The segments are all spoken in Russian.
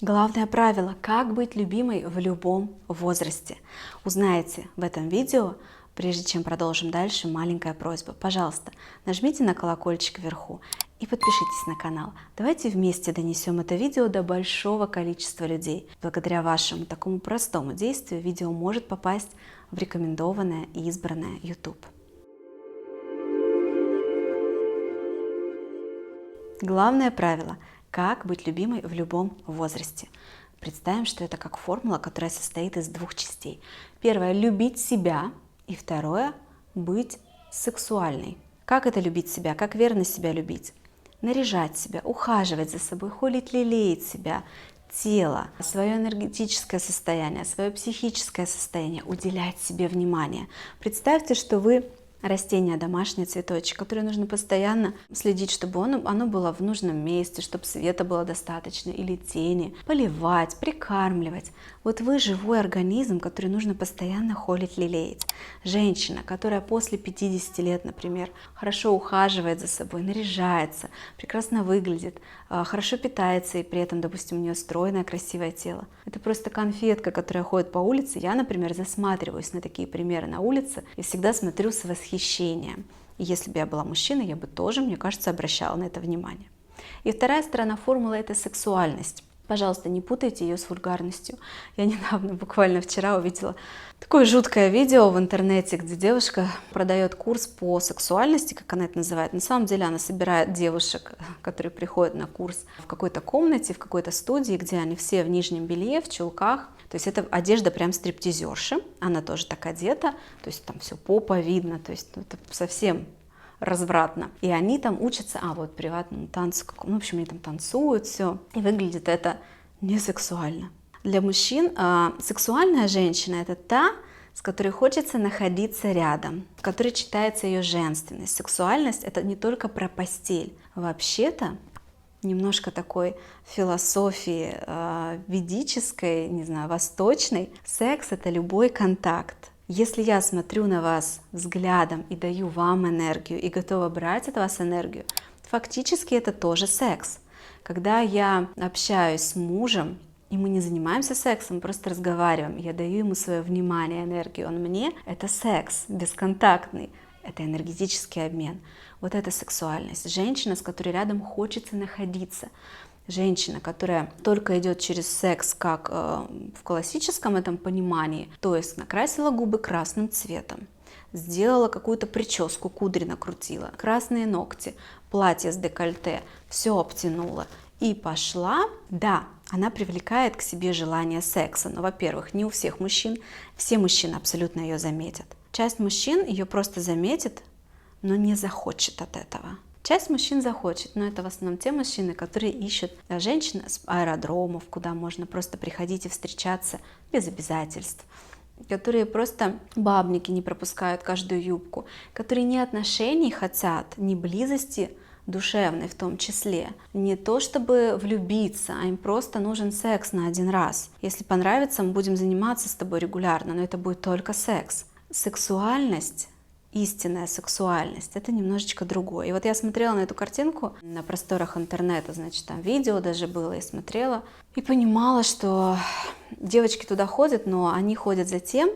Главное правило, как быть любимой в любом возрасте. Узнаете в этом видео. Прежде чем продолжим дальше, маленькая просьба. Пожалуйста, нажмите на колокольчик вверху и подпишитесь на канал. Давайте вместе донесем это видео до большого количества людей. Благодаря вашему такому простому действию видео может попасть в рекомендованное и избранное YouTube. Главное правило – как быть любимой в любом возрасте. Представим, что это как формула, которая состоит из двух частей. Первое – любить себя, и второе – быть сексуальной. Как это любить себя? Как верно себя любить? Наряжать себя, ухаживать за собой, холить, лелеять себя, тело, свое энергетическое состояние, свое психическое состояние, уделять себе внимание. Представьте, что вы растение, домашний цветочек, который нужно постоянно следить, чтобы оно было в нужном месте, чтобы света было достаточно или тени, поливать, прикармливать. Вот вы живой организм, который нужно постоянно холить, лелеять. Женщина, которая после 50 лет, например, хорошо ухаживает за собой, наряжается, прекрасно выглядит, хорошо питается и при этом, допустим, у нее стройное, красивое тело. Это просто конфетка, которая ходит по улице. Я, например, засматриваюсь на такие примеры на улице и всегда смотрю с восхищением. И если бы я была мужчиной, я бы тоже, мне кажется, обращала на это внимание. И вторая сторона формулы – это сексуальность. Пожалуйста, не путайте ее с вульгарностью. Я недавно, буквально вчера, увидела такое жуткое видео в интернете, где девушка продает курс по сексуальности, как она это называет. На самом деле она собирает девушек, которые приходят на курс в какой-то комнате, в какой-то студии, где они все в нижнем белье, в чулках. То есть это одежда прям стриптизерши, она тоже так одета, то есть там все попа видно, то есть это совсем развратно. И они там учатся, вот приватному танцу, в общем, они там танцуют, все. И выглядит это не сексуально. Для мужчин сексуальная женщина – это та, с которой хочется находиться рядом, в которой читается ее женственность. Сексуальность – это не только про постель. Вообще-то, немножко такой философии ведической, не знаю, восточной, секс – это любой контакт. Если я смотрю на вас взглядом и даю вам энергию, и готова брать от вас энергию, фактически это тоже секс. Когда я общаюсь с мужем, и мы не занимаемся сексом, просто разговариваем, я даю ему свое внимание, энергию, он мне, это секс бесконтактный, это энергетический обмен. Вот это сексуальность. Женщина, с которой рядом хочется находиться. Женщина, которая только идет через секс, как в классическом этом понимании, то есть накрасила губы красным цветом, сделала какую-то прическу, кудри накрутила, красные ногти, платье с декольте, все обтянула и пошла, да, она привлекает к себе желание секса. Но, во-первых, не у всех мужчин, все мужчины абсолютно ее заметят. Часть мужчин ее просто заметит, но не захочет от этого. Часть мужчин захочет, но это в основном те мужчины, которые ищут женщин с аэродромов, куда можно просто приходить и встречаться без обязательств, которые просто бабники не пропускают каждую юбку, которые не отношений хотят, не близости душевной в том числе, не то чтобы влюбиться, а им просто нужен секс на один раз. Если понравится, мы будем заниматься с тобой регулярно, но это будет только секс. Сексуальность, истинная сексуальность, это немножечко другое. И вот я смотрела на эту картинку на просторах интернета, значит, там видео даже было, и смотрела, и понимала, что девочки туда ходят, но они ходят за тем,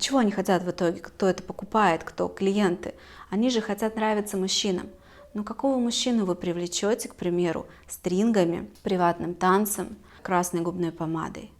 чего они хотят в итоге, кто это покупает, кто клиенты. Они же хотят нравиться мужчинам. Но какого мужчину вы привлечете, к примеру, стрингами, приватным танцем, красной губной помадой?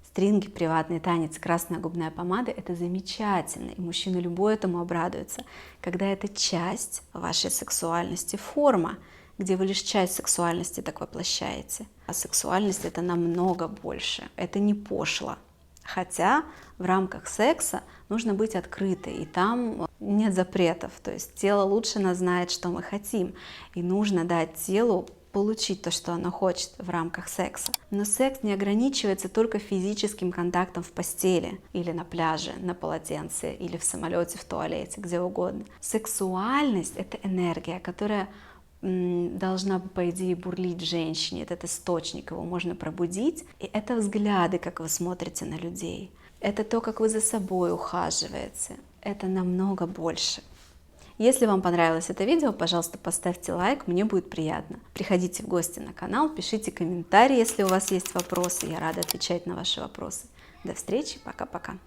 Стринги, приватный танец, красная губная помада – это замечательно, и мужчина любой этому обрадуется, когда это часть вашей сексуальности, форма, где вы лишь часть сексуальности так воплощаете. А сексуальность – это намного больше, это не пошло. Хотя в рамках секса нужно быть открытой, и там нет запретов, то есть тело лучше нас знает, что мы хотим, и нужно дать телу получить то, что она хочет в рамках секса. Но секс не ограничивается только физическим контактом в постели или на пляже, на полотенце или в самолете, в туалете, где угодно. Сексуальность – это энергия, которая должна, по идее, бурлить в женщине. Этот источник, его можно пробудить. И это взгляды, как вы смотрите на людей. Это то, как вы за собой ухаживаете. Это намного больше. Если вам понравилось это видео, пожалуйста, поставьте лайк, мне будет приятно. Приходите в гости на канал, пишите комментарии, если у вас есть вопросы, я рада отвечать на ваши вопросы. До встречи, пока-пока.